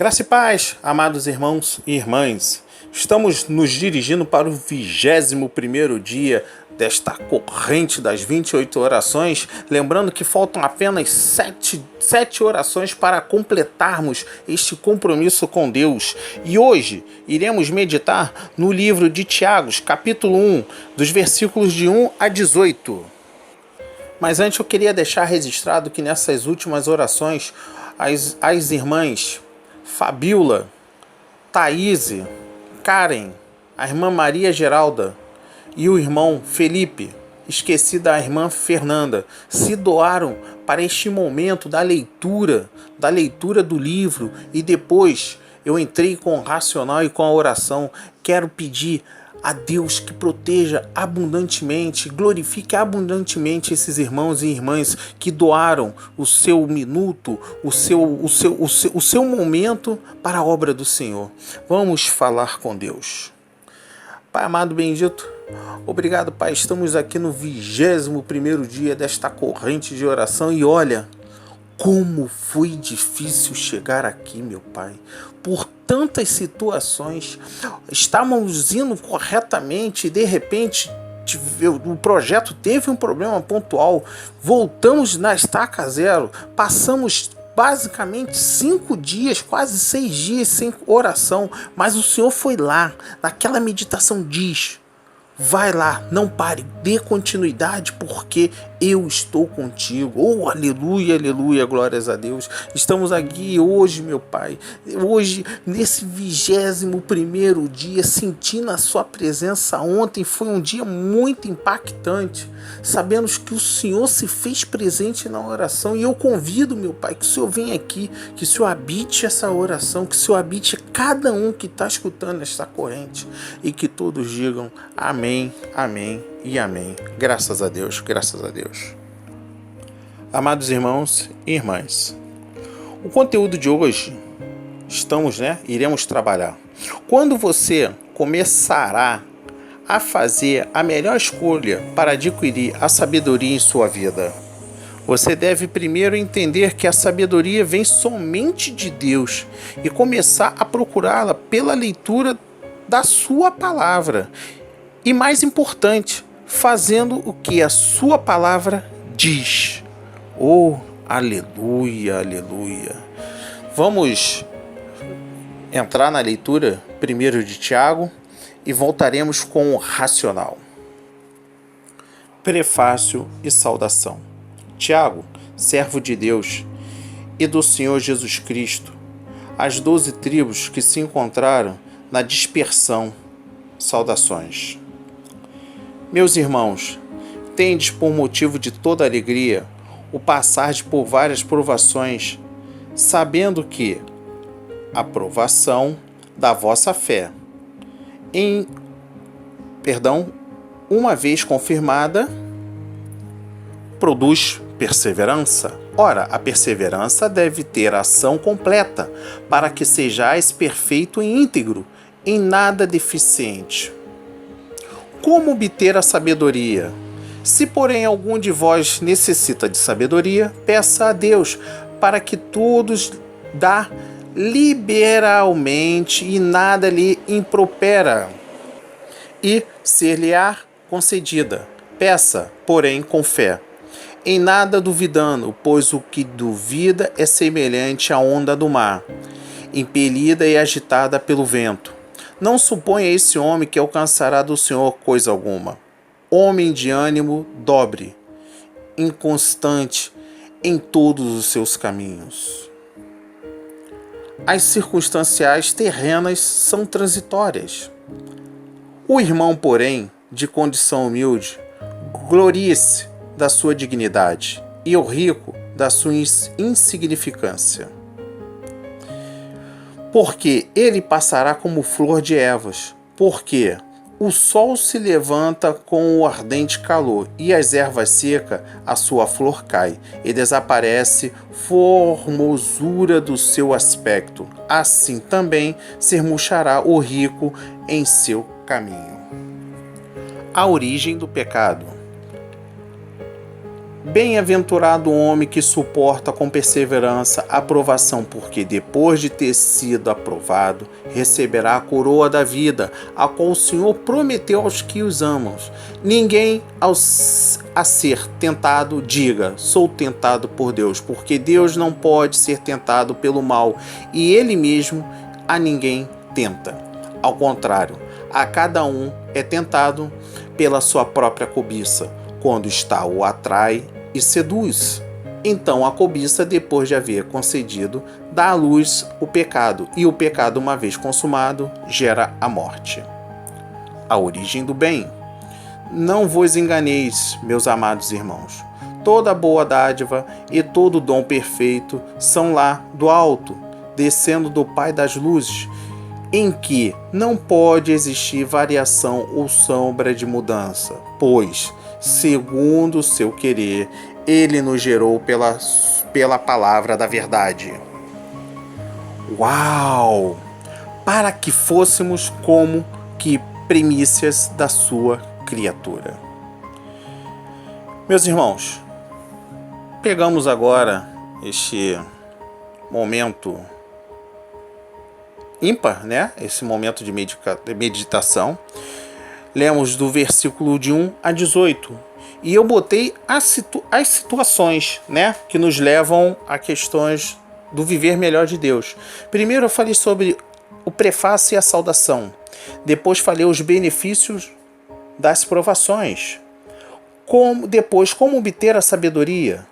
Graça e paz, amados irmãos e irmãs. Estamos nos dirigindo para o 21º dia desta corrente das 28 orações, lembrando que faltam apenas sete orações para completarmos este compromisso com Deus. E hoje iremos meditar no livro de Tiago, capítulo 1, dos versículos de 1 a 18. Mas antes eu queria deixar registrado que nessas últimas orações as irmãs Fabiola, Thaís, Karen, a irmã Maria Geralda e o irmão Felipe, esquecida a irmã Fernanda, se doaram para este momento da leitura do livro, e depois eu entrei com o racional e com a oração. Quero pedir a Deus que proteja abundantemente, glorifique abundantemente esses irmãos e irmãs que doaram o seu minuto, o seu momento para a obra do Senhor. Vamos falar com Deus. Pai amado bendito, obrigado, Pai. Estamos aqui no 21º dia desta corrente de oração e olha como foi difícil chegar aqui, meu Pai. Por tantas situações, estávamos indo corretamente e de repente o projeto teve um problema pontual. Voltamos na estaca zero, passamos basicamente 5 dias, quase 6 dias sem oração, mas o Senhor foi lá, naquela meditação diz: vai lá, não pare, dê continuidade, porque eu estou contigo. Oh, aleluia, aleluia, glórias a Deus. Estamos aqui hoje, meu Pai, hoje, nesse 21º dia, sentindo a sua presença. Ontem foi um dia muito impactante. Sabemos que o Senhor se fez presente na oração, e eu convido, meu Pai, que o Senhor venha aqui, que o Senhor habite essa oração, que o Senhor habite cada um que está escutando esta corrente, e que todos digam amém, amém e amém. Graças a Deus, graças a Deus. Amados irmãos e irmãs, o conteúdo de hoje iremos trabalhar. Quando você começará a fazer a melhor escolha para adquirir a sabedoria em sua vida, você deve primeiro entender que a sabedoria vem somente de Deus e começar a procurá-la pela leitura da sua palavra. E mais importante, fazendo o que a sua palavra diz. Oh, aleluia, aleluia. Vamos entrar na leitura primeiro de Tiago e voltaremos com o racional. Prefácio e saudação. Tiago, servo de Deus e do Senhor Jesus Cristo, as 12 tribos que se encontraram na dispersão, saudações. Meus irmãos, tendes por motivo de toda alegria o passar por várias provações, sabendo que a provação da vossa fé, uma vez confirmada, produz perseverança. Ora, a perseverança deve ter ação completa, para que sejais perfeito e íntegro, em nada deficiente. Como obter a sabedoria? Se, porém, algum de vós necessita de sabedoria, peça a Deus, para que todos dá liberalmente e nada lhe impropera, e ser-lhe-á concedida. Peça, porém, com fé, em nada duvidando, pois o que duvida é semelhante à onda do mar, impelida e agitada pelo vento. Não suponha esse homem que alcançará do Senhor coisa alguma. Homem de ânimo dobre, inconstante em todos os seus caminhos. As circunstanciais terrenas são transitórias. O irmão, porém, de condição humilde, glorie-se da sua dignidade, e o rico da sua insignificância. Porque ele passará como flor de ervas, porque o sol se levanta com o ardente calor, e as ervas secas, a sua flor cai, e desaparece formosura do seu aspecto. Assim também se murchará o rico em seu caminho. A origem do pecado. Bem-aventurado o homem que suporta com perseverança a provação, porque depois de ter sido aprovado, receberá a coroa da vida, a qual o Senhor prometeu aos que os amam. Ninguém a ser tentado diga, sou tentado por Deus, porque Deus não pode ser tentado pelo mal, e Ele mesmo a ninguém tenta. Ao contrário, a cada um é tentado pela sua própria cobiça, quando está o atrai e seduz. Então a cobiça, depois de haver concedido, dá à luz o pecado, e o pecado, uma vez consumado, gera a morte. A origem do bem. Não vos enganeis, meus amados irmãos. Toda boa dádiva e todo dom perfeito são lá do alto, descendo do Pai das luzes, em que não pode existir variação ou sombra de mudança, pois, segundo o seu querer, ele nos gerou pela palavra da verdade. Uau! Para que fôssemos como que primícias da sua criatura. Meus irmãos, pegamos agora este momento ímpar, né? Esse momento de meditação. Lemos do versículo de 1 a 18. E eu botei as situações, né, que nos levam a questões do viver melhor de Deus. Primeiro eu falei sobre o prefácio e a saudação. Depois falei os benefícios das provações. Depois, como obter a sabedoria.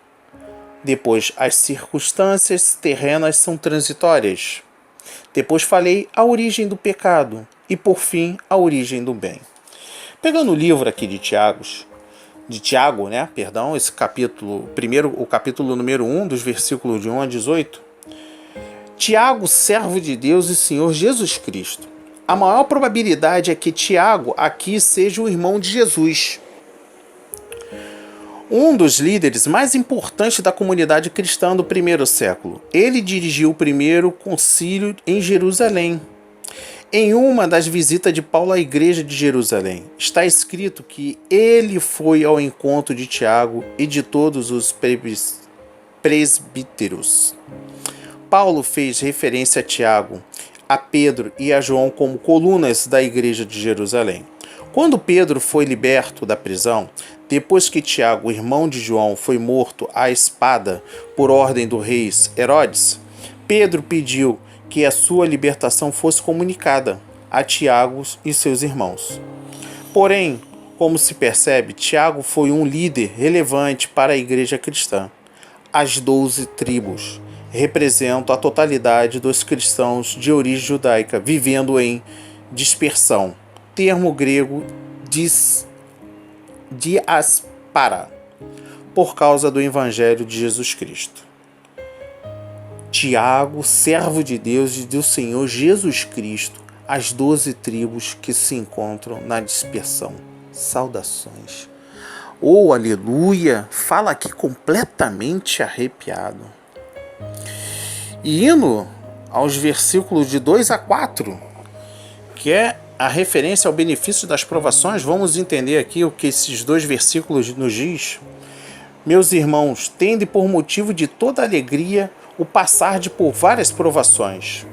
Depois, as circunstâncias terrenas são transitórias. Depois falei a origem do pecado e, por fim, a origem do bem. Pegando o livro aqui de Tiago, né? Perdão, esse capítulo, o capítulo número 1, dos versículos de 1 a 18. Tiago, servo de Deus e Senhor Jesus Cristo. A maior probabilidade é que Tiago aqui seja o irmão de Jesus. Um dos líderes mais importantes da comunidade cristã do primeiro século. Ele dirigiu o primeiro concílio em Jerusalém. Em uma das visitas de Paulo à igreja de Jerusalém, está escrito que ele foi ao encontro de Tiago e de todos os presbíteros. Paulo fez referência a Tiago, a Pedro e a João como colunas da igreja de Jerusalém. Quando Pedro foi liberto da prisão, depois que Tiago, irmão de João, foi morto à espada por ordem do rei Herodes, Pedro pediu que a sua libertação fosse comunicada a Tiago e seus irmãos. Porém, como se percebe, Tiago foi um líder relevante para a igreja cristã. As 12 tribos representam a totalidade dos cristãos de origem judaica vivendo em dispersão, termo grego diaspora, por causa do Evangelho de Jesus Cristo. Tiago, servo de Deus e do Senhor Jesus Cristo, as 12 tribos que se encontram na dispersão. Saudações. Oh, aleluia! Fala aqui completamente arrepiado. E indo aos versículos de 2 a 4, que é a referência ao benefício das provações, vamos entender aqui o que esses dois versículos nos diz. Meus irmãos, tende por motivo de toda alegria o passar por várias provações.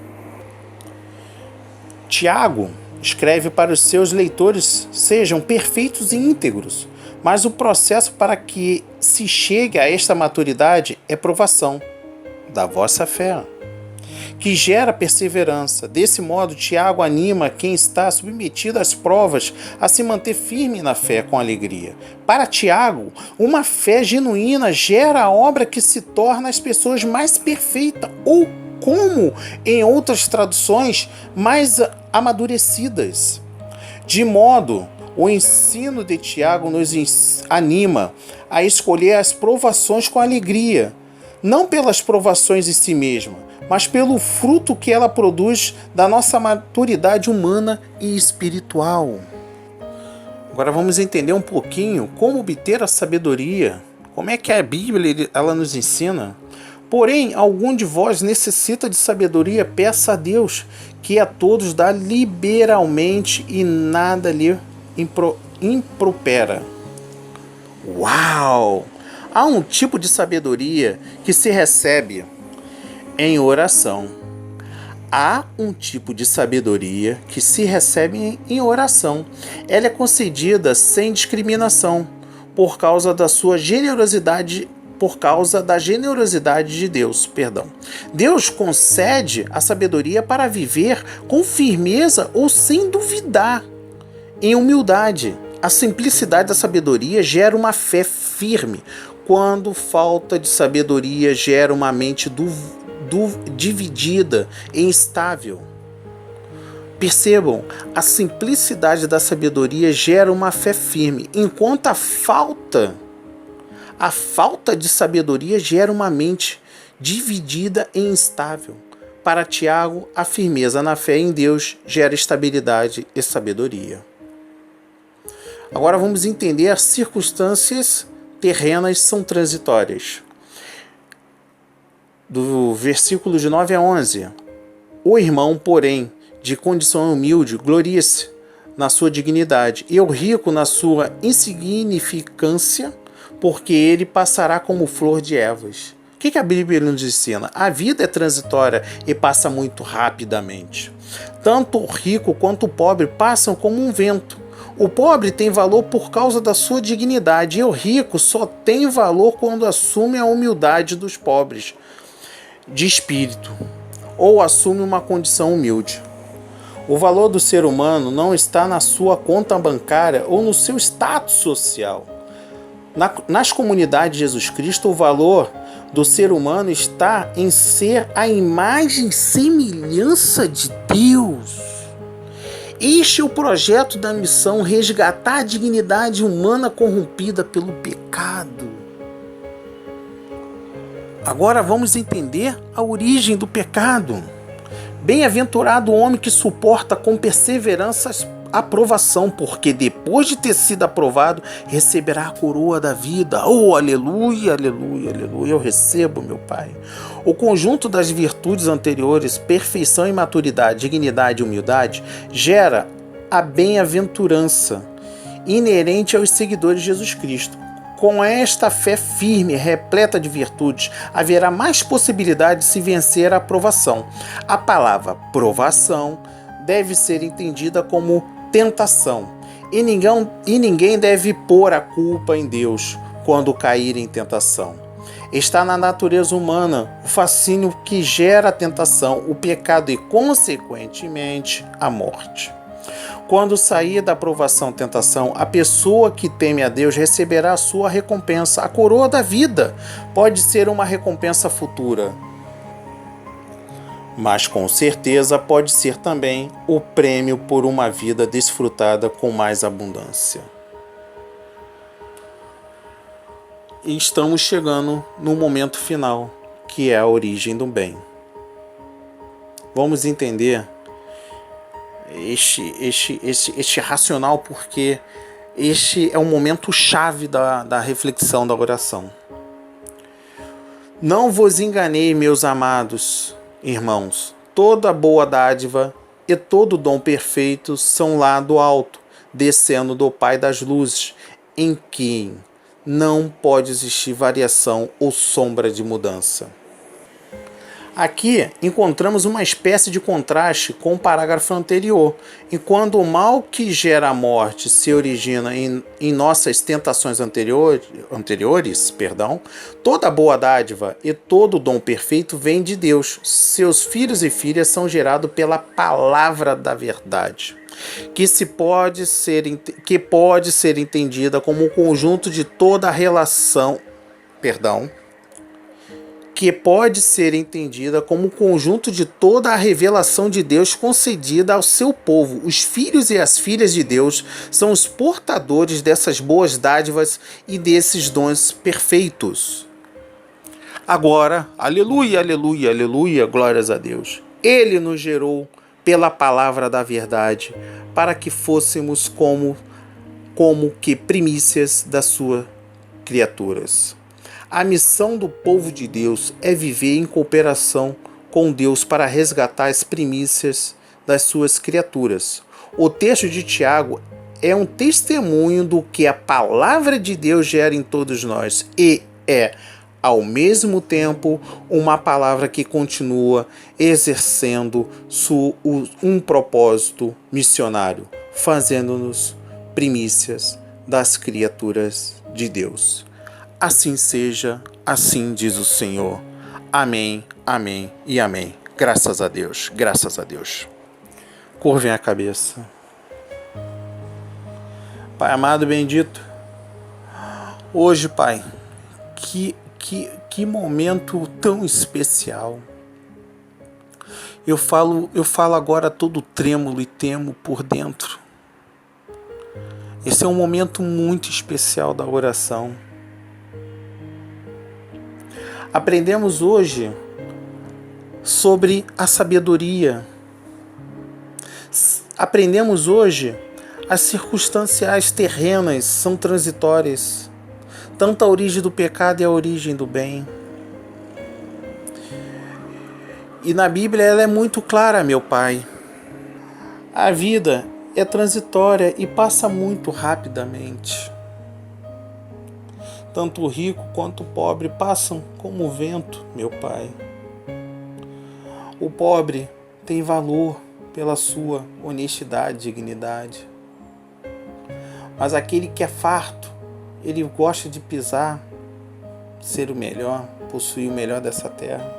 Tiago escreve para os seus leitores: sejam perfeitos e íntegros, mas o processo para que se chegue a esta maturidade é provação da vossa fé, que gera perseverança. Desse modo, Tiago anima quem está submetido às provas a se manter firme na fé com alegria. Para Tiago, uma fé genuína gera a obra que se torna as pessoas mais perfeitas, ou, como em outras traduções, mais amadurecidas. De modo, o ensino de Tiago nos anima a escolher as provações com alegria, não pelas provações em si mesma, mas pelo fruto que ela produz da nossa maturidade humana e espiritual. Agora vamos entender um pouquinho como obter a sabedoria, como é que a Bíblia ela nos ensina. Porém, algum de vós necessita de sabedoria, peça a Deus, que a todos dá liberalmente e nada lhe impropera. Uau! Há um tipo de sabedoria que se recebe em oração. Há um tipo de sabedoria que se recebe em oração. Ela é concedida sem discriminação, por causa da sua generosidade, por causa da generosidade de Deus, perdão. Deus concede a sabedoria para viver com firmeza ou sem duvidar, em humildade. A simplicidade da sabedoria gera uma fé firme, quando falta de sabedoria gera uma mente dividida e instável. Percebam, a simplicidade da sabedoria gera uma fé firme, enquanto a falta de sabedoria gera uma mente dividida e instável. Para Tiago, a firmeza na fé em Deus gera estabilidade e sabedoria. Agora vamos entender as circunstâncias terrenas são transitórias. Do versículo de 9 a 11. O irmão, porém, de condição humilde, glorie-se na sua dignidade, e o rico na sua insignificância, porque ele passará como flor de ervas. O que a Bíblia nos ensina? A vida é transitória e passa muito rapidamente. Tanto o rico quanto o pobre passam como um vento. O pobre tem valor por causa da sua dignidade, e o rico só tem valor quando assume a humildade dos pobres de espírito, ou assume uma condição humilde. O valor do ser humano não está na sua conta bancária ou no seu status social. Nas comunidades de Jesus Cristo, o valor do ser humano está em ser a imagem e semelhança de Deus. Este é o projeto da missão: resgatar a dignidade humana corrompida pelo pecado. Agora vamos entender a origem do pecado. Bem-aventurado o homem que suporta com perseverança a aprovação, porque depois de ter sido aprovado, receberá a coroa da vida. Oh, aleluia, aleluia, aleluia, eu recebo, meu Pai. O conjunto das virtudes anteriores, perfeição e maturidade, dignidade e humildade, gera a bem-aventurança inerente aos seguidores de Jesus Cristo. Com esta fé firme, repleta de virtudes, haverá mais possibilidade de se vencer a provação. A palavra provação deve ser entendida como tentação, e ninguém deve pôr a culpa em Deus quando cair em tentação. Está na natureza humana o fascínio que gera a tentação, o pecado e, consequentemente, a morte. Quando sair da provação tentação, a pessoa que teme a Deus receberá a sua recompensa. A coroa da vida pode ser uma recompensa futura, mas com certeza pode ser também o prêmio por uma vida desfrutada com mais abundância. E estamos chegando no momento final, que é a origem do bem. Vamos entender este racional, porque este é o momento chave da reflexão da oração. Não vos enganei, meus amados irmãos, toda boa dádiva e todo dom perfeito são lá do alto, descendo do Pai das luzes, em quem não pode existir variação ou sombra de mudança. Aqui encontramos uma espécie de contraste com o parágrafo anterior. Enquanto o mal que gera a morte se origina em nossas tentações anteriores, toda boa dádiva e todo dom perfeito vem de Deus. Seus filhos e filhas são gerados pela palavra da verdade, que pode ser entendida como um conjunto de toda a relação, que pode ser entendida como um conjunto de toda a revelação de Deus concedida ao seu povo. Os filhos e as filhas de Deus são os portadores dessas boas dádivas e desses dons perfeitos. Agora, aleluia, aleluia, aleluia, glórias a Deus. Ele nos gerou pela palavra da verdade, para que fôssemos como que primícias das suas criaturas. A missão do povo de Deus é viver em cooperação com Deus para resgatar as primícias das suas criaturas. O texto de Tiago é um testemunho do que a palavra de Deus gera em todos nós, e é, ao mesmo tempo, uma palavra que continua exercendo um propósito missionário, fazendo-nos primícias das criaturas de Deus. Assim seja, assim diz o Senhor. Amém, amém e amém. Graças a Deus, graças a Deus. Curvem a cabeça. Pai amado e bendito, hoje, Pai, que momento tão especial. Eu falo agora todo trêmulo e temo por dentro. Esse é um momento muito especial da oração. Aprendemos hoje sobre a sabedoria. Aprendemos hoje as circunstanciais terrenas são transitórias. Tanto a origem do pecado e a origem do bem. E na Bíblia ela é muito clara, meu Pai. A vida é transitória e passa muito rapidamente. Tanto o rico quanto o pobre passam como o vento, meu Pai. O pobre tem valor pela sua honestidade e dignidade. Mas aquele que é farto, ele gosta de pisar, ser o melhor, possuir o melhor dessa terra.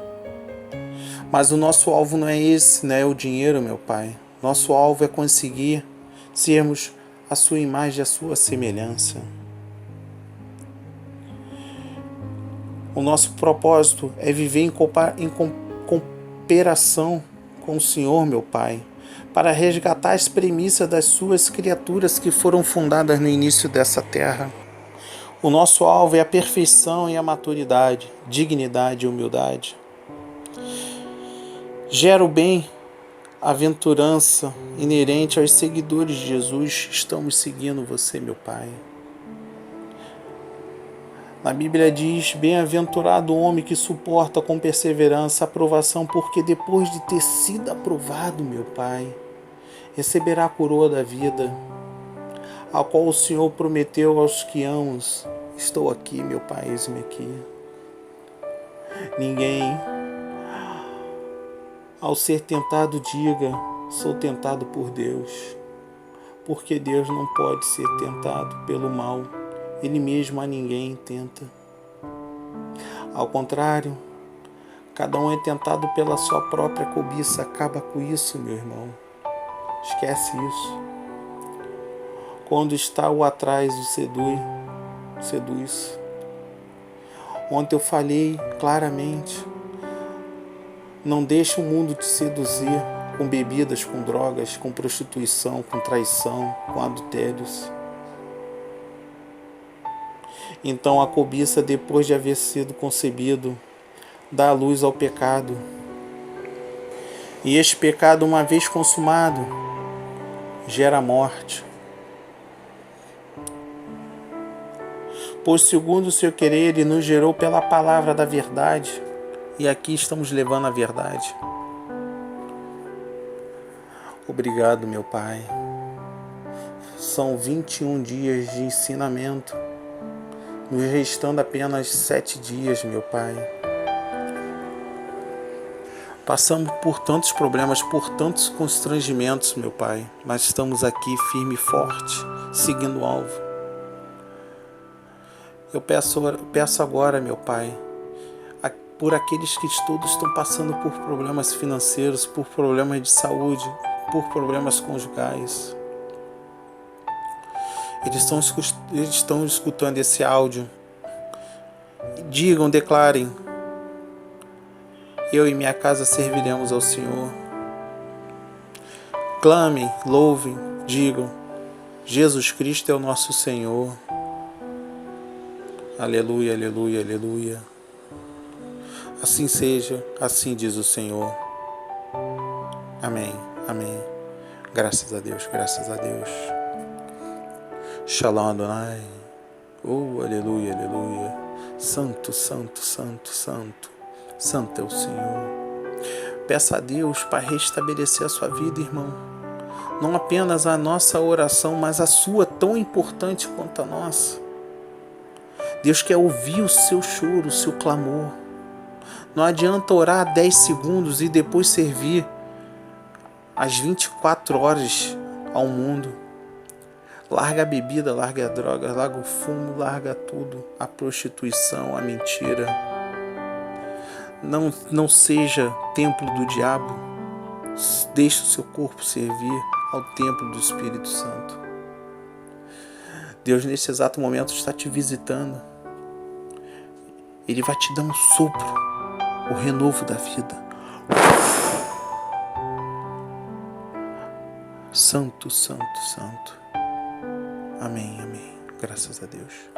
Mas o nosso alvo não é esse, não é o dinheiro, meu Pai. Nosso alvo é conseguir sermos a sua imagem e a sua semelhança. O nosso propósito é viver em cooperação com o Senhor, meu Pai, para resgatar as premissas das suas criaturas que foram fundadas no início dessa terra. O nosso alvo é a perfeição e a maturidade, dignidade e humildade. Gera o bem, a aventurança inerente aos seguidores de Jesus. Estamos seguindo você, meu Pai. Na Bíblia diz: bem-aventurado o homem que suporta com perseverança a aprovação, porque depois de ter sido aprovado, meu Pai, receberá a coroa da vida, a qual o Senhor prometeu aos que amamos. Estou aqui, meu Pai, eis-me aqui. Ninguém, ao ser tentado, diga: sou tentado por Deus, porque Deus não pode ser tentado pelo mal. Ele mesmo a ninguém tenta. Ao contrário, cada um é tentado pela sua própria cobiça. Acaba com isso, meu irmão. Esquece isso. Quando está o atrás, o seduz. Ontem eu falei claramente: não deixe o mundo te seduzir com bebidas, com drogas, com prostituição, com traição, com adultérios. Então a cobiça, depois de haver sido concebido, dá luz ao pecado. E este pecado, uma vez consumado, gera morte. Pois segundo o seu querer, ele nos gerou pela palavra da verdade. E aqui estamos levando a verdade. Obrigado, meu Pai. São 21 dias de ensinamento, nos restando apenas 7 dias, meu Pai. Passamos por tantos problemas, por tantos constrangimentos, meu Pai, mas estamos aqui firme e forte, seguindo o alvo. Eu peço agora, meu Pai, por aqueles que todos estão passando por problemas financeiros, por problemas de saúde, por problemas conjugais. Eles estão escutando esse áudio. Digam, declarem: eu e minha casa serviremos ao Senhor. Clamem, louvem, digam: Jesus Cristo é o nosso Senhor. Aleluia, aleluia, aleluia. Assim seja, assim diz o Senhor. Amém, amém. Graças a Deus, graças a Deus. Shalom Adonai. Oh, aleluia, aleluia. Santo, santo, santo, santo. Santo é o Senhor. Peça a Deus para restabelecer a sua vida, irmão. Não apenas a nossa oração, mas a sua, tão importante quanto a nossa. Deus quer ouvir o seu choro, o seu clamor. Não adianta orar 10 segundos e depois servir as 24 horas ao mundo. Larga a bebida, larga a droga, larga o fumo, larga tudo. A prostituição, a mentira. Não seja templo do diabo. Deixe o seu corpo servir ao templo do Espírito Santo. Deus, nesse exato momento, está te visitando. Ele vai te dar um sopro, o renovo da vida. Santo, santo, santo. Amém, amém. Graças a Deus.